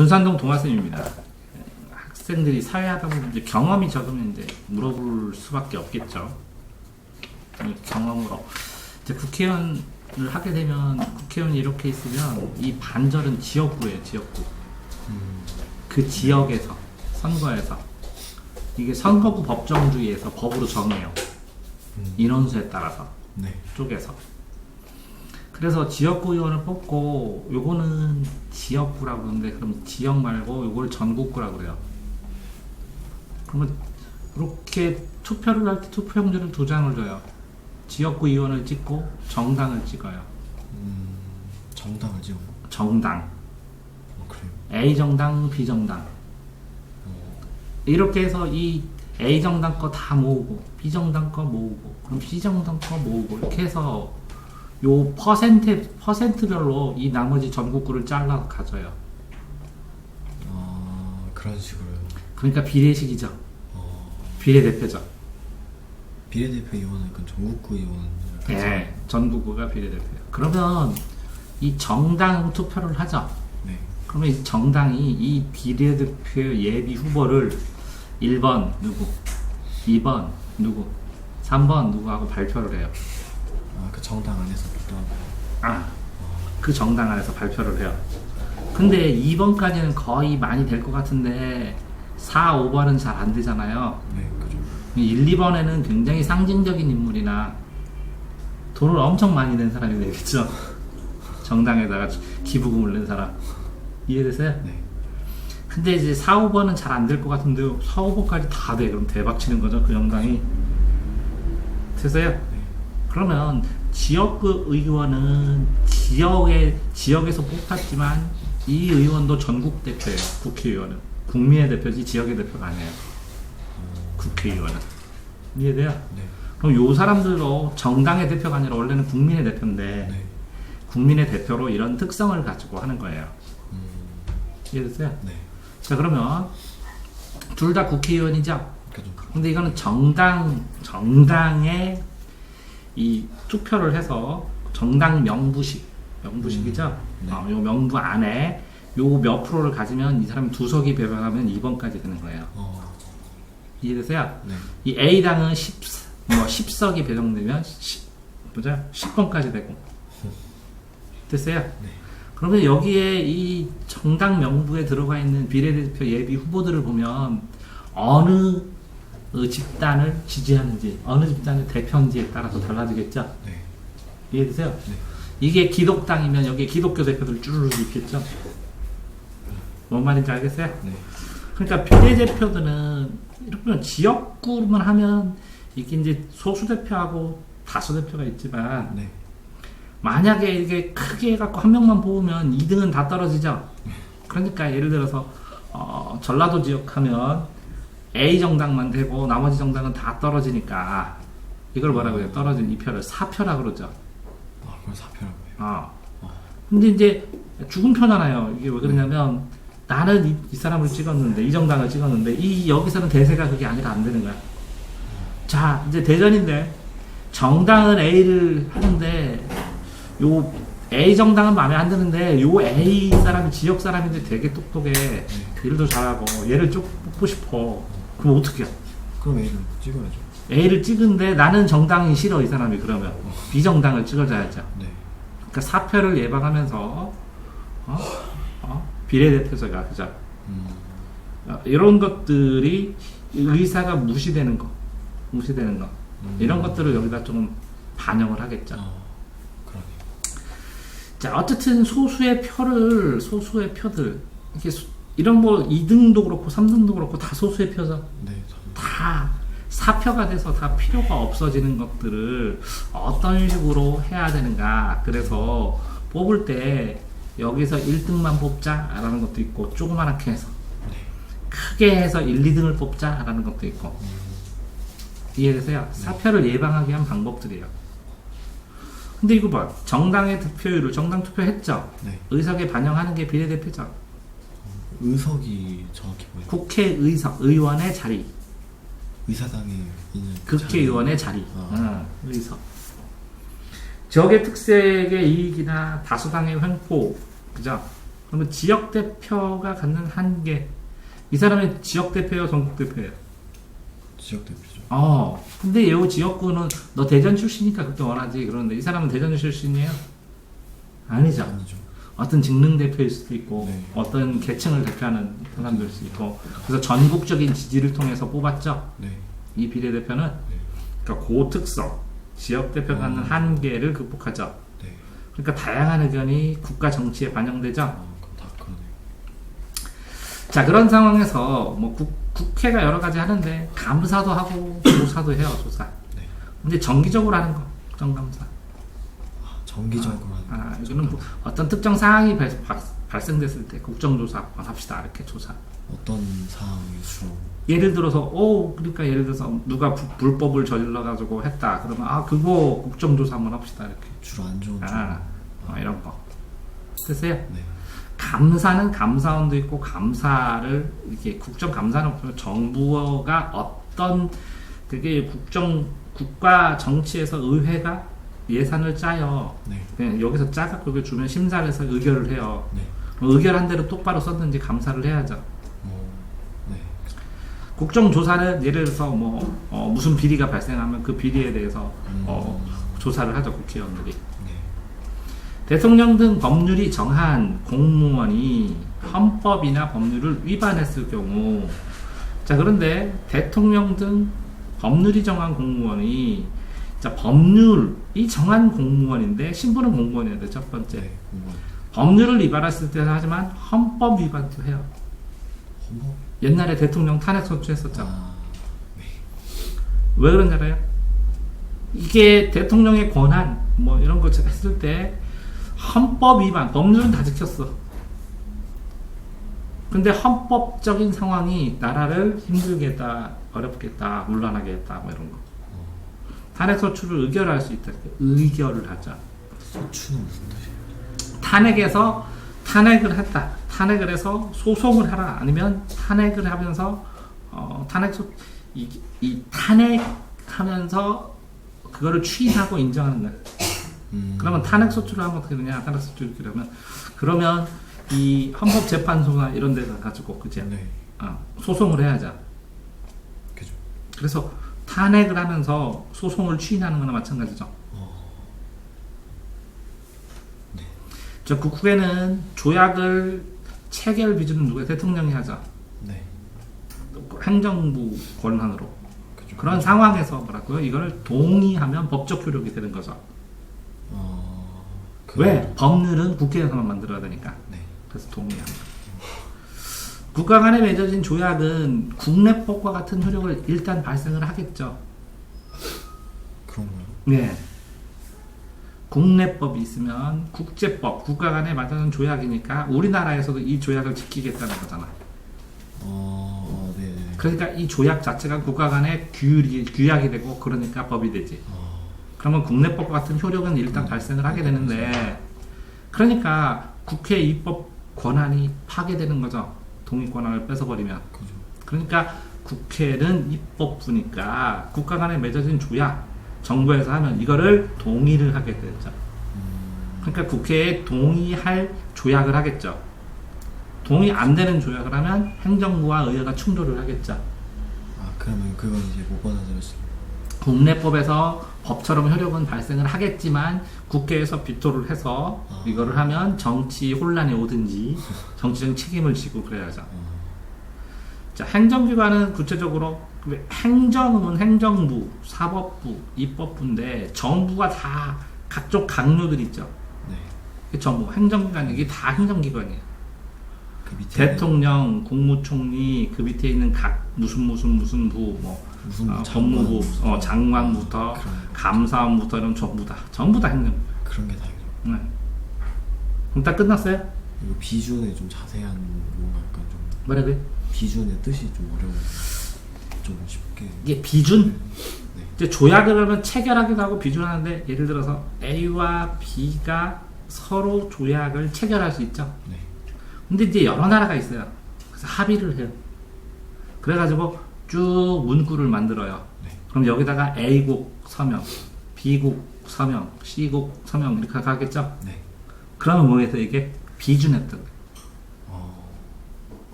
둔산동 동아쌤입니다. 학생들이 사회하다 보면 이제 경험이 적으면 이제 물어볼 수밖에 없겠죠. 이 경험으로 이제 국회의원을 하게 되면 국회의원이 이렇게 있으면 이 반절은 지역구예요, 지역구. 그 지역에서 선거에서 이게 선거구 법정주의에서 법으로 정해요. 인원수에 따라서 네. 쪼개서. 그래서 지역구 의원을 뽑고 요거는 지역구라고 그러는데 그럼 지역 말고 요걸 전국구라고 그래요. 그러면 이렇게 투표를 할 때 투표용지를 2장을 줘요. 지역구 의원을 찍고 정당을 찍어요. 정당을 찍어. 정당. 그래요. A 정당, B 정당. 이렇게 해서 이 A 정당 거 다 모으고 B 정당 거 모으고 그럼 C 정당 거 모으고 이렇게 해서 요 퍼센트별로 이 나머지 전국구를 잘라서 가져요. 그런 식으로요. 그러니까 비례식이죠. 비례대표죠. 비례대표 의원은 그 전국구 의원. 네, 전국구가 비례대표예요. 그러면 이 정당 투표를 하죠. 네. 그러면 이 정당이 이 비례대표 예비 후보를 1번 누구, 2번 누구, 3번 누구 하고 발표를 해요. 그 정당 안에서 또. 그 정당 안에서 발표를 해요. 근데 2번까지는 거의 많이 될 것 같은데 4, 5번은 잘 안 되잖아요. 네, 그죠. 1, 2번에는 굉장히 상징적인 인물이나 돈을 엄청 많이 낸 사람이 되겠죠. 정당에다가 기부금을 낸 사람. 이해되세요? 네. 근데 이제 4, 5번은 잘 안 될 것 같은데 4, 5번까지 다 돼. 그럼 대박 치는 거죠. 그 정당이. 됐어요? 네. 그러면 지역구 의원은 지역에서 뽑혔지만 이 의원도 전국 대표예요. 국회의원은. 국민의 대표지 지역의 대표가 아니에요. 국회의원은. 이해돼요? 네. 그럼 요 사람들도 정당의 대표가 아니라 원래는 국민의 대표인데 네. 국민의 대표로 이런 특성을 가지고 하는 거예요. 이해됐어요? 네. 자, 그러면 둘 다 국회의원이죠? 그죠. 근데 이거는 정당의 이 투표를 해서 정당 명부식이죠? 네. 요 명부 안에 요 몇 프로를 가지면 이 사람이 2석이 배분하면 2번까지 되는 거예요. 이해되세요? 네. 이 A당은 10석이 배정되면 10번까지 되고. 됐어요? 네. 그러면 여기에 이 정당 명부에 들어가 있는 비례대표 예비 후보들을 보면 어느 집단을 지지하는지, 어느 집단을 대표인지에 따라서 달라지겠죠? 네. 이해되세요? 네. 이게 기독당이면 여기에 기독교 대표들 쭈르륵 있겠죠? 뭔 말인지 알겠어요? 네. 그러니까 비례대표들은 이렇게 지역구만 하면 이게 이제 소수대표하고 다수대표가 있지만 네. 만약에 이게 크게 해갖고 한 명만 뽑으면 2등은 다 떨어지죠. 그러니까 예를 들어서 전라도 지역 하면 A 정당만 되고 나머지 정당은 다 떨어지니까 이걸 뭐라고 해요? 떨어진 이 표를 사표라고 그러죠. 그걸 사표라고 해요. 근데 이제 죽은 표잖아요. 이게 왜 그러냐면 나는 이 사람을 찍었는데 이 정당을 찍었는데 여기서는 대세가 그게 아니라 안 되는 거야. 자, 이제 대전인데 정당은 A를 하는데 요 A 정당은 마음에 안 드는데 요 A 사람이 지역 사람인데 되게 똑똑해. 일도 잘하고 얘를 쭉 뽑고 싶어. 그럼 어떻게 해? 그럼 A를 찍어야죠. A를 찍은데 나는 정당이 싫어 이 사람이 그러면 B 정당을 찍어줘야죠. 네. 그러니까 사표를 예방하면서 비례대표제가 그죠? 이런 것들이 의사가 무시되는 거 이런 것들을 여기다 좀 반영을 하겠죠. 그러네요. 자, 어쨌든 소수의 표들 이렇게 이런 뭐 2등도 그렇고 3등도 그렇고 다 소수의 표죠. 네. 다 사표가 돼서 다 필요가 없어지는 것들을 어떤 식으로 해야 되는가. 그래서 뽑을 때 여기서 1등만 뽑자라는 것도 있고 조그맣게 해서 크게 해서 1, 2등을 뽑자라는 것도 있고. 이해되세요? 사표를 예방하기 위한 방법들이에요. 근데 이거 봐. 정당의 득표율을 정당 투표했죠? 네. 의석에 반영하는 게 비례대표죠. 의석이 정확히 뭐예요? 의원의 자리. 의사당에 있는 국회의원의 자리. 의석. 적의 특색의 이익이나 다수당의 횡포, 그죠? 그러면 지역 대표가 갖는 한계. 이 사람이 지역 대표예요, 전국 대표예요? 지역 대표죠. 근데 요 지역구는 너 대전 출신이니까 그렇게 원하지. 그런데 이 사람은 대전 출신이에요? 아니죠. 아니죠. 어떤 직능 대표일 수도 있고, 네. 어떤 계층을 대표하는 사람일 수도 있고, 그래서 전국적인 지지를 통해서 뽑았죠. 네. 이 비례대표는. 네. 그러니까 고특성, 지역 대표가 갖는 한계를 극복하죠. 네. 그러니까 다양한 의견이 국가 정치에 반영되죠. 그럼 다 그러네요. 자, 그런 상황에서 뭐 국회가 여러 가지 하는데 감사도 하고 조사도 해요, 조사. 네. 근데 정기적으로 하는 거, 국정감사. 정기적으로 하는 이거는 뭐 어떤 특정 사항이 발생됐을 때 국정조사 한번 합시다, 이렇게 조사. 어떤 상황이 주로 예를 들어서, 그러니까 예를 들어서 누가 불법을 저질러가지고 했다. 그러면, 그거 국정조사 한번 합시다, 이렇게. 주로 안 좋은 이런 거. 됐어요? 네. 감사는 감사원도 있고, 감사를, 이렇게 국정감사는 보면 정부가 어떤, 그게 국가 정치에서 의회가 예산을 짜요. 네. 그냥 여기서 짜갖고 그걸 주면 심사를 해서 의결을 해요. 네. 의결한 대로 똑바로 썼는지 감사를 해야죠. 네. 국정조사는 예를 들어서 무슨 비리가 발생하면 그 비리에 대해서 조사를 하죠, 국회의원들이. 네. 대통령 등 법률이 정한 공무원이 헌법이나 법률을 위반했을 경우, 자, 그런데 대통령 등 법률이 정한 공무원이, 자, 법률이 정한 공무원인데 신분은 공무원이어야 돼, 첫 번째. 네. 공무원. 법률을 위반했을 때는 하지만 헌법 위반도 해요. 헌법? 옛날에 대통령 탄핵 소추했었죠. 네. 왜 그런지 알아요? 이게 대통령의 권한 뭐 이런 거 했을 때 헌법 위반, 법률은 다 지켰어. 근데 헌법적인 상황이 나라를 힘들게 했다, 어렵게 했다, 문란하게 했다, 뭐 이런 거. 탄핵 소추를 의결할 수 있다. 의결을 하자. 소추는 무슨 뜻이에요? 탄핵에서 탄핵을 했다. 탄핵을 해서 소송을 하라. 아니면 탄핵을 하면서 이 탄핵하면서 그거를 추인하고 인정하는 거야. 그러면 탄핵 소추를 하면 어떻게 되냐? 탄핵 소추를 이렇게 하면 그러면 이 헌법재판소나 이런 데서 가지고 그지? 네. 소송을 해야죠. 그죠. 그래서 탄핵을 하면서 소송을 추인하는 거나 마찬가지죠. 네. 저 국회는 조약을 체결 비준은 누가 대통령이 하죠. 네. 행정부 권한으로. 그죠. 그런 상황에서 뭐라고요? 이걸 동의하면 법적 효력이 되는 거죠. 왜? 법률은 국회에서만 만들어야 되니까. 네. 그래서 동의합니다. 국가 간에 맺어진 조약은 국내법과 같은 효력을 일단 발생을 하겠죠. 그런가요? 네. 국내법이 있으면 국제법, 국가 간에 맺어진 조약이니까 우리나라에서도 이 조약을 지키겠다는 거잖아. 네. 그러니까 이 조약 자체가 국가 간의 규약이 되고 그러니까 법이 되지. 그러면 국내법과 같은 효력은 일단 발생을 하게 되는데, 그러니까 국회 입법 권한이 파괴되는 거죠. 동의 권한을 뺏어버리면. 그죠. 그러니까 국회는 입법부니까 국가 간에 맺어진 조약, 정부에서 하면 이거를 동의를 하게 되죠. 그러니까 국회에 동의할 조약을 하겠죠. 동의 안 되는 조약을 하면 행정부와 의회가 충돌을 하겠죠. 그러면 그건 이제 못 받아들였어요. 국내법에서 법처럼 효력은 발생을 하겠지만 국회에서 비토를 해서 이거를 하면 정치 혼란이 오든지 정치적인 책임을 지고 그래야죠. 자, 행정기관은 구체적으로 행정은 행정부, 사법부, 입법부인데 정부가 다 각종 강요들 있죠. 네. 정부, 행정기관 이게 다 행정기관이에요. 그 밑에 대통령, 국무총리 그 밑에 있는 각 무슨 부 뭐. 법무부, 장관부터 감사원부터 이런 전부 다 행정. 그런 게 다 행정. 네. 그럼 다 끝났어요? 이거 비준에 좀 자세한 뭔가 약간 좀 뭐라고요? 비준의 뜻이 좀 어려워요. 좀 쉽게. 이게 비준? 네. 이제 조약을 하면 체결하기도 하고 비준하는데, 예를 들어서 A와 B가 서로 조약을 체결할 수 있죠. 네. 근데 이제 여러 나라가 있어요. 그래서 합의를 해요. 그래가지고 쭉 문구를 만들어요. 네. 그럼 여기다가 A국 서명, B국 서명, C국 서명 이렇게 가겠죠? 네. 그러면 뭐해서 이게 비준했던 거예요.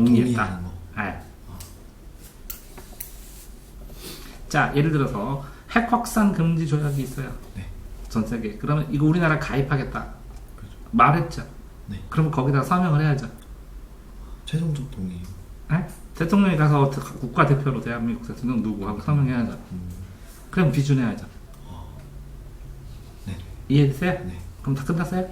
동의했다. 동의하는 거. 네. 자, 예를 들어서 핵 확산 금지 조약이 있어요. 네. 전 세계. 그러면 이거 우리나라 가입하겠다. 그렇죠. 말했죠. 네. 그러면 거기다 서명을 해야죠. 최종적 동의. 네? 대통령이 가서 국가대표로 대한민국 대통령 누구 하고 서명해야죠. 그럼 비준해야죠. 네. 이해되세요? 네. 그럼 다 끝났어요?